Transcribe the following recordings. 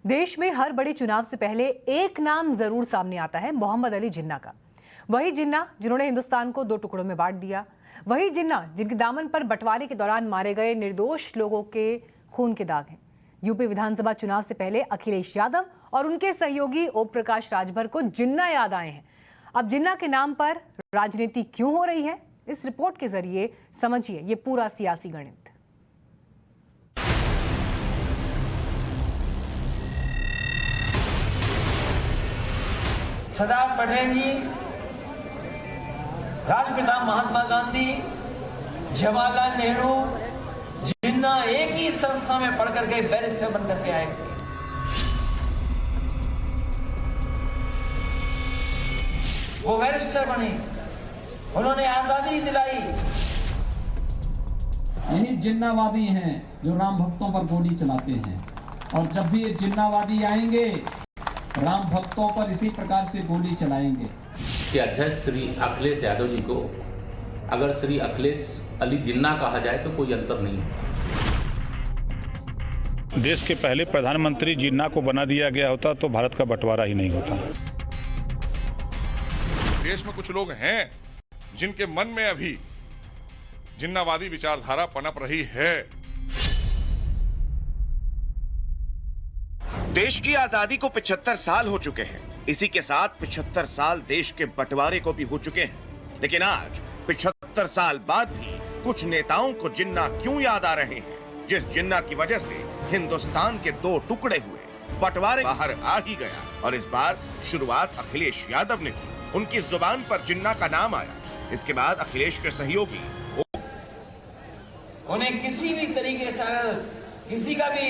देश में हर बड़े चुनाव से पहले एक नाम जरूर सामने आता है, मोहम्मद अली जिन्ना का। वही जिन्ना जिन्होंने हिंदुस्तान को दो टुकड़ों में बांट दिया, वही जिन्ना जिनके दामन पर बंटवारे के दौरान मारे गए निर्दोष लोगों के खून के दाग हैं। यूपी विधानसभा चुनाव से पहले अखिलेश यादव और उनके सहयोगी ओम प्रकाश राजभर को जिन्ना याद आए हैं। अब जिन्ना के नाम पर राजनीति क्यों हो रही है, इस रिपोर्ट के जरिए समझिए ये पूरा सियासी गणित। सरदार पटेल जी, राष्ट्रपिता महात्मा गांधी, जवाहरलाल नेहरू, जिन्ना एक ही संस्था में पढ़ करके बैरिस्टर बन करके आए थे। वो बैरिस्टर बने, उन्होंने आजादी दिलाई। यही जिन्नावादी हैं जो राम भक्तों पर गोली चलाते हैं, और जब भी ये जिन्नावादी आएंगे राम भक्तों पर इसी प्रकार से गोली चलाएंगे। कि अध्यक्ष श्री अखिलेश यादव जी को अगर श्री अखिलेश अली जिन्ना कहा जाए तो कोई अंतर नहीं है। देश के पहले प्रधानमंत्री जिन्ना को बना दिया गया होता तो भारत का बंटवारा ही नहीं होता। देश में कुछ लोग हैं जिनके मन में अभी जिन्नावादी विचारधारा पनप रही है। देश की आजादी को 75 साल हो चुके हैं। इसी के साथ 75 साल देश के बंटवारे को भी हो चुके हैं। लेकिन आज 75 साल बाद भी कुछ नेताओं को जिन्ना क्यों याद आ रहे हैं, जिस जिन्ना की वजह से हिंदुस्तान के दो टुकड़े हुए, बंटवारे बाहर आ ही गया। और इस बार शुरुआत अखिलेश यादव ने की। उनकी जुबान पर जिन्ना का नाम आया। इसके बाद अखिलेश के सहयोगी उन्हें किसी भी तरीके से अगर किसी का भी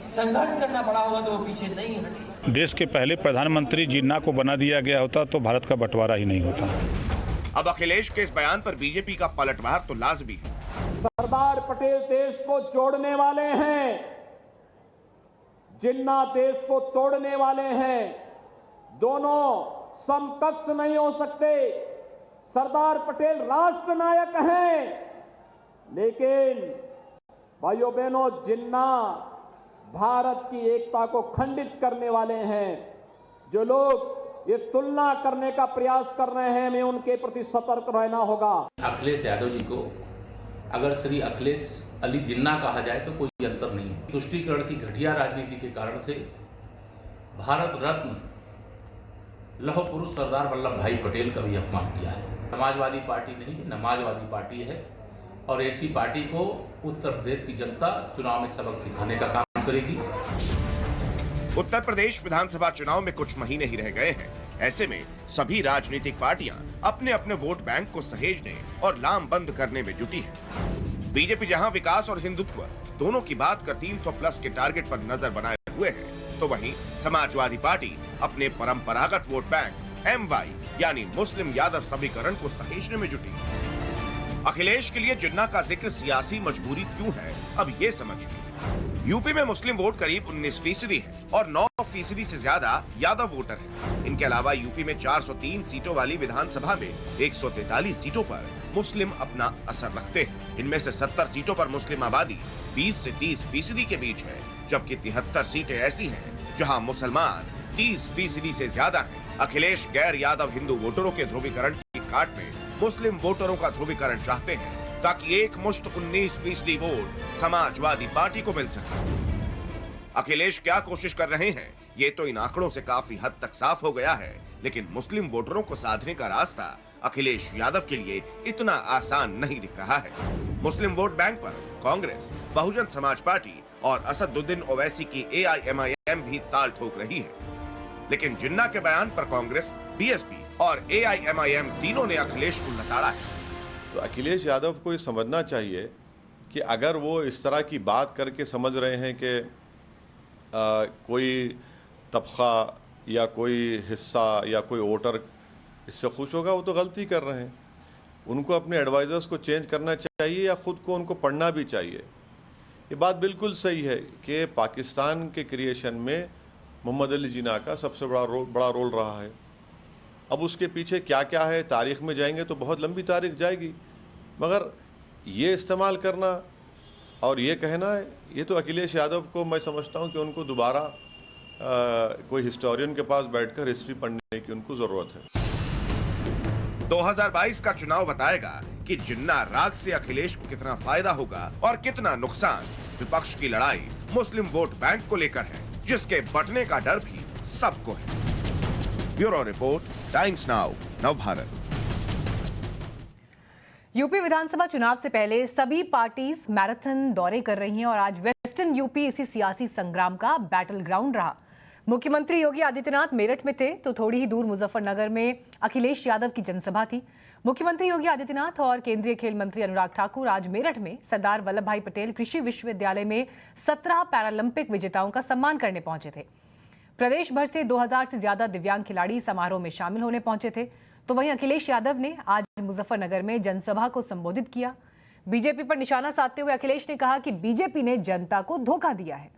संघर्ष करना पड़ा होगा तो वो पीछे नहीं हटे। देश के पहले प्रधानमंत्री जिन्ना को बना दिया गया होता तो भारत का बंटवारा ही नहीं होता। अब अखिलेश के इस बयान पर बीजेपी का पलटवार तो लाजमी है। सरदार पटेल देश को जोड़ने वाले हैं, जिन्ना देश को तोड़ने वाले हैं। दोनों समकक्ष नहीं हो सकते। सरदार पटेल राष्ट्र नायक हैं, लेकिन भाइयों बहनों, जिन्ना भारत की एकता को खंडित करने वाले हैं। जो लोग ये तुलना करने का प्रयास कर रहे हैं, हमें उनके प्रति सतर्क रहना होगा। अखिलेश यादव जी को अगर श्री अखिलेश अली जिन्ना कहा जाए तो कोई अंतर नहीं है। तुष्टीकरण की घटिया राजनीति के कारण से भारत रत्न लौह पुरुष सरदार वल्लभ भाई पटेल का भी अपमान किया है। समाजवादी पार्टी नहीं, नमाजवादी पार्टी है, और ऐसी पार्टी को उत्तर प्रदेश की जनता चुनाव में सबक सिखाने का काम करेगी। उत्तर प्रदेश विधानसभा चुनाव में कुछ महीने ही रह गए हैं। ऐसे में सभी राजनीतिक पार्टियां अपने अपने वोट बैंक को सहेजने और लामबंद करने में जुटी है। बीजेपी जहां विकास और हिंदुत्व दोनों की बात कर 300 प्लस के टारगेट पर नजर बनाए हुए है, तो वहीं समाजवादी पार्टी अपने परंपरागत वोट बैंक MY यानी मुस्लिम यादव समीकरण को सहेजने में जुटी। अखिलेश के लिए जिन्ना का जिक्र सियासी मजबूरी क्यों है, अब ये समझिए। यूपी में मुस्लिम वोट करीब 19% है और 9% से ज्यादा यादव वोटर हैं। इनके अलावा यूपी में 403 सीटों वाली विधानसभा में 143 सीटों पर मुस्लिम अपना असर रखते हैं। इनमें से 70 सीटों पर मुस्लिम आबादी 20 से 30% के बीच है, जबकि 73 सीटें ऐसी हैं जहां मुसलमान 30% से ज्यादा हैं। अखिलेश गैर यादव हिंदू वोटरों के ध्रुवीकरण की काट में मुस्लिम वोटरों का ध्रुवीकरण चाहते हैं, ताकि एक मुश्त 19% वोट समाजवादी पार्टी को मिल सके। अखिलेश क्या कोशिश कर रहे हैं, ये तो इन आंकड़ों से काफी हद तक साफ हो गया है। लेकिन मुस्लिम वोटरों को साधने का रास्ता अखिलेश यादव के लिए इतना आसान नहीं दिख रहा है। मुस्लिम वोट बैंक पर कांग्रेस, बहुजन समाज पार्टी और असदुद्दीन ओवैसी की AIMIM भी ताल ठोक रही है। लेकिन जिन्ना के बयान पर कांग्रेस, BSP और AIMIM तीनों ने अखिलेश को लताड़ा है। तो अखिलेश यादव को ये समझना चाहिए कि अगर वो इस तरह की बात करके समझ रहे हैं कि कोई तबका या कोई हिस्सा या कोई वोटर इससे खुश होगा, वो तो गलती कर रहे हैं। उनको अपने एडवाइज़र्स को चेंज करना चाहिए या ख़ुद को उनको पढ़ना भी चाहिए। ये बात बिल्कुल सही है कि पाकिस्तान के क्रिएशन में मोहम्मद अली जिन्ना का सबसे बड़ा रोल रहा है। अब उसके पीछे क्या क्या है, तारीख़ में जाएंगे तो बहुत लंबी तारीख़ जाएगी, मगर ये इस्तेमाल करना और ये कहना है, ये तो अखिलेश यादव को मैं समझता हूँ कि उनको दोबारा कोई हिस्टोरियन के पास बैठकर हिस्ट्री पढ़ने की उनको जरूरत है। 2022 का चुनाव बताएगा कि जिन्ना राग से अखिलेश को कितना फायदा होगा और कितना नुकसान। विपक्ष की लड़ाई मुस्लिम वोट बैंक को लेकर है, जिसके बंटने का डर भी सबको है। Bureau report, Times Now, Navbharat. UP विधानसभा चुनाव से पहले सभी पार्टीज मैराथन दौरे कर रही हैं और आज वेस्टर्न यूपी इसी सियासी संग्राम का बैटल ग्राउंड रहा। मुख्यमंत्री योगी आदित्यनाथ मेरठ में थे तो थोड़ी ही दूर मुजफ्फरनगर में अखिलेश यादव की जनसभा थी। मुख्यमंत्री योगी आदित्यनाथ और केंद्रीय खेल मंत्री अनुराग ठाकुर आज मेरठ में सरदार वल्लभ भाई पटेल कृषि विश्वविद्यालय में 17 पैरालंपिक विजेताओं का सम्मान करने पहुंचे थे। प्रदेश भर से 2000 से ज्यादा दिव्यांग खिलाड़ी समारोह में शामिल होने पहुंचे थे। तो वहीं अखिलेश यादव ने आज मुजफ्फरनगर में जनसभा को संबोधित किया। बीजेपी पर निशाना साधते हुए अखिलेश ने कहा कि बीजेपी ने जनता को धोखा दिया है।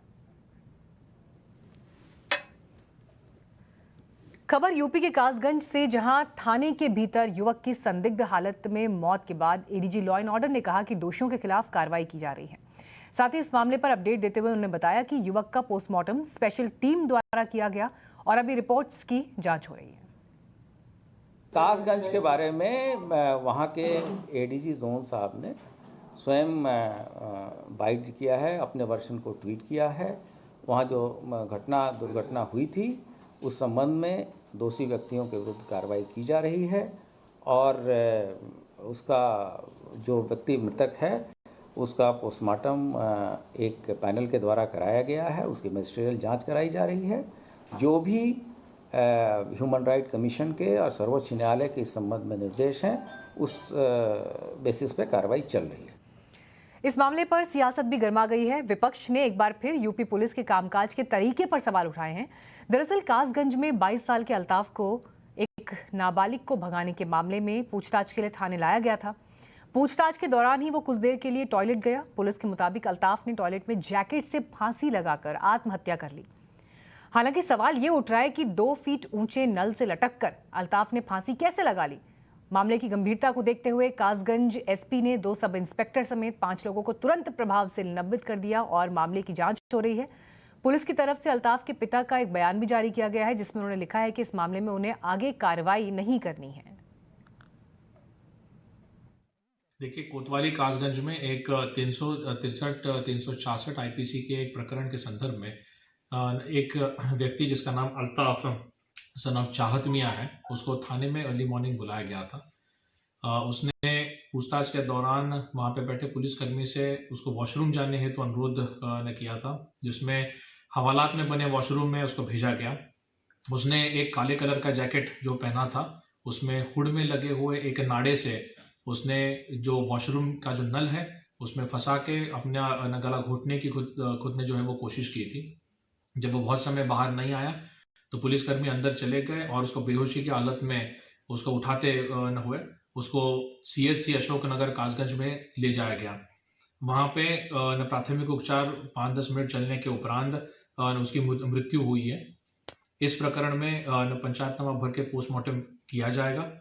खबर यूपी के कासगंज से, जहां थाने के भीतर युवक की संदिग्ध हालत में मौत के बाद एडीजी लॉ एंड ऑर्डर ने कहा कि दोषियों के खिलाफ कार्रवाई की जा रही है। साथ ही इस मामले पर अपडेट देते हुए उन्होंने बताया कि युवक का पोस्टमार्टम स्पेशल टीम द्वारा किया गया और अभी रिपोर्ट्स की जांच हो रही है। कासगंज के बारे में वहाँ के एडीजी जोन साहब ने स्वयं बाइट किया है, अपने वर्षन को ट्वीट किया है। वहाँ जो दुर्घटना हुई थी उस संबंध में दोषी व्यक्तियों के विरुद्ध कार्रवाई की जा रही है और उसका जो व्यक्ति मृतक है उसका पोस्टमार्टम एक पैनल के द्वारा कराया गया है, उसकी मजिस्ट्रियल जांच कराई जा रही है। जो भी ह्यूमन राइट कमीशन के और सर्वोच्च न्यायालय के इस संबंध में निर्देश हैं उस बेसिस पे कार्रवाई चल रही है। इस मामले पर सियासत भी गर्मा गई है। विपक्ष ने एक बार फिर यूपी पुलिस के कामकाज के तरीके पर सवाल उठाए हैं। दरअसल कासगंज में 22 साल के अल्ताफ को एक नाबालिग को भगाने के मामले में पूछताछ के लिए थाने लाया गया था। पूछताछ के दौरान ही वो कुछ देर के लिए टॉयलेट गया। पुलिस के मुताबिक अल्ताफ ने टॉयलेट में जैकेट से फांसी लगाकर आत्महत्या कर ली। हालांकि सवाल ये उठ रहा है कि 2 फीट ऊंचे नल से लटककर अल्ताफ ने फांसी कैसे लगा ली। मामले की गंभीरता को देखते हुए कासगंज एसपी ने 2 सब इंस्पेक्टर समेत 5 लोगों को तुरंत प्रभाव से निलंबित कर दिया और मामले की जांच हो रही है। पुलिस की तरफ से अल्ताफ के पिता का एक बयान भी जारी किया गया है जिसमें उन्होंने लिखा है कि इस मामले में उन्हें आगे कार्रवाई नहीं करनी है। देखिए, कोतवाली कासगंज में एक 366 आईपीसी के एक प्रकरण के संदर्भ में एक व्यक्ति जिसका नाम अल्ताफ सन ऑफ चाहत मियाँ है, उसको थाने में अर्ली मॉर्निंग बुलाया गया था। उसने पूछताछ के दौरान वहाँ पे बैठे पुलिसकर्मी से उसको वॉशरूम जाने हेतु अनुरोध ने किया था, जिसमें हवालात में बने वॉशरूम में उसको भेजा गया। उसने एक काले कलर का जैकेट जो पहना था उसमें हुड में लगे हुए एक नाड़े से उसने जो वॉशरूम का जो नल है उसमें फंसा के अपना गला घोटने की खुद ने जो है वो कोशिश की थी। जब वो बहुत समय बाहर नहीं आया तो पुलिसकर्मी अंदर चले गए और उसको बेहोशी की हालत में उसको उठाते न हुए उसको CHC अशोकनगर कासगंज में ले जाया गया। वहाँ पे प्राथमिक उपचार 5-10 मिनट चलने के उपरांत उसकी मृत्यु हुई है। इस प्रकरण में पंचायतनामा भर के पोस्टमार्टम किया जाएगा।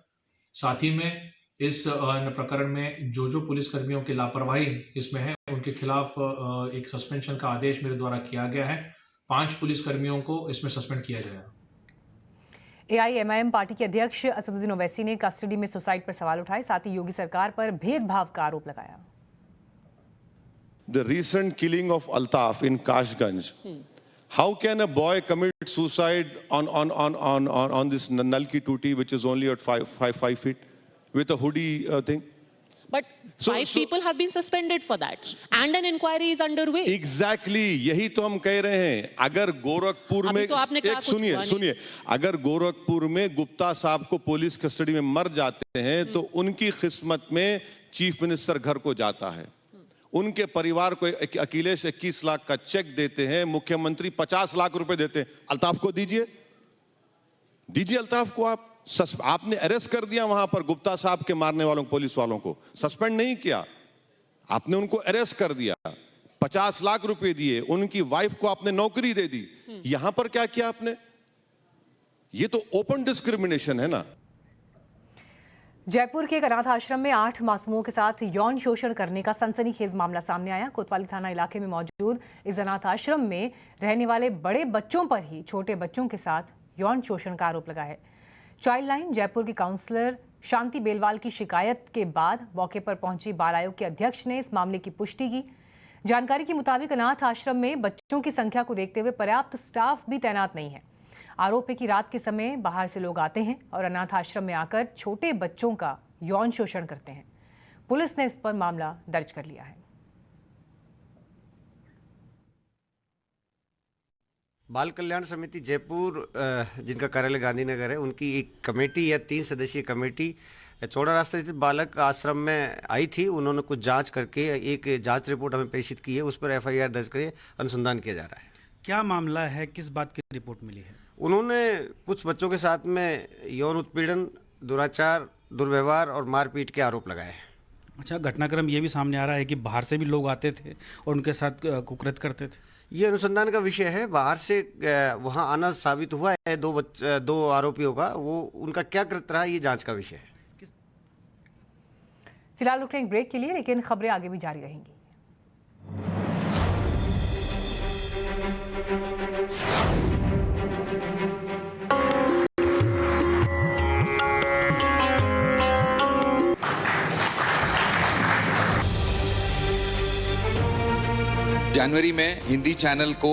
साथ ही में इस प्रकरण में जो पुलिसकर्मियों की लापरवाही इसमें है उनके खिलाफ एक सस्पेंशन का आदेश मेरे द्वारा किया गया है। 5 पुलिसकर्मियों को इसमें सस्पेंड किया जाएगा। AIMIM पार्टी के अध्यक्ष असदुद्दीन ओवैसी ने कस्टडी में सुसाइड पर सवाल उठाए, साथ ही योगी सरकार पर भेदभाव का आरोप लगाया। The recent killing of Altaf in Kashganj. How can a boy commit suicide on this Nalki Tuti, which is only at 5 feet, with a hoodie thing? But 5 people have been suspended for that, and an inquiry is underway. Exactly, यही तो हम कह रहे हैं। अगर गोरखपुर में एक सुनिए, अगर गोरखपुर में गुप्ता साहब को पुलिस कस्टडी में मर जाते हैं तो उनकी किस्मत में चीफ मिनिस्टर घर को जाता है। उनके परिवार को अखिलेश 21 लाख का चेक देते हैं, मुख्यमंत्री 50 लाख रुपए देते हैं। अल्ताफ को दीजिए अल्ताफ को। आपने अरेस्ट कर दिया वहां पर गुप्ता साहब के मारने वालों पुलिस वालों को, सस्पेंड नहीं किया, आपने उनको अरेस्ट कर दिया, 50 लाख रुपए दिए, उनकी वाइफ को आपने नौकरी दे दी। यहां पर क्या किया आपने? ये तो ओपन डिस्क्रिमिनेशन है ना। जयपुर के एक अनाथ आश्रम में 8 मासूमों के साथ यौन शोषण करने का सनसनीखेज मामला सामने आया। कोतवाली थाना इलाके में मौजूद इस अनाथ आश्रम में रहने वाले बड़े बच्चों पर ही छोटे बच्चों के साथ यौन शोषण का आरोप लगा है। चाइल्ड लाइन जयपुर की काउंसलर शांति बेलवाल की शिकायत के बाद मौके पर पहुंची बाल आयोग के अध्यक्ष ने इस मामले की पुष्टि की। जानकारी के मुताबिक अनाथ आश्रम में बच्चों की संख्या को देखते हुए पर्याप्त स्टाफ भी तैनात नहीं है। आरोप है कि रात के समय बाहर से लोग आते हैं और अनाथ आश्रम में आकर छोटे बच्चों का यौन शोषण करते हैं। पुलिस ने इस पर मामला दर्ज कर लिया है। बाल कल्याण समिति जयपुर जिनका कार्यालय गांधीनगर है, उनकी एक कमेटी या 3 सदस्यीय कमेटी चौड़ा रास्ता स्थित बालक आश्रम में आई थी। उन्होंने कुछ जांच करके एक जांच रिपोर्ट हमें प्रेषित की है। उस पर FIR दर्ज करके अनुसंधान किया जा रहा है। क्या मामला है, किस बात की रिपोर्ट मिली है? उन्होंने कुछ बच्चों के साथ में यौन उत्पीड़न, दुराचार, दुर्व्यवहार और मारपीट के आरोप लगाए हैं। अच्छा, घटनाक्रम ये भी सामने आ रहा है कि बाहर से भी लोग आते थे और उनके साथ कुकृत्य करते थे। ये अनुसंधान का विषय है। बाहर से वहां आना साबित हुआ है। 2 आरोपियों का, वो उनका क्या कृत्य रहा ये जांच का विषय है। फिलहाल रुक रहे हैं ब्रेक के लिए, लेकिन खबरें आगे भी जारी रहेंगी। जनवरी में हिंदी चैनल को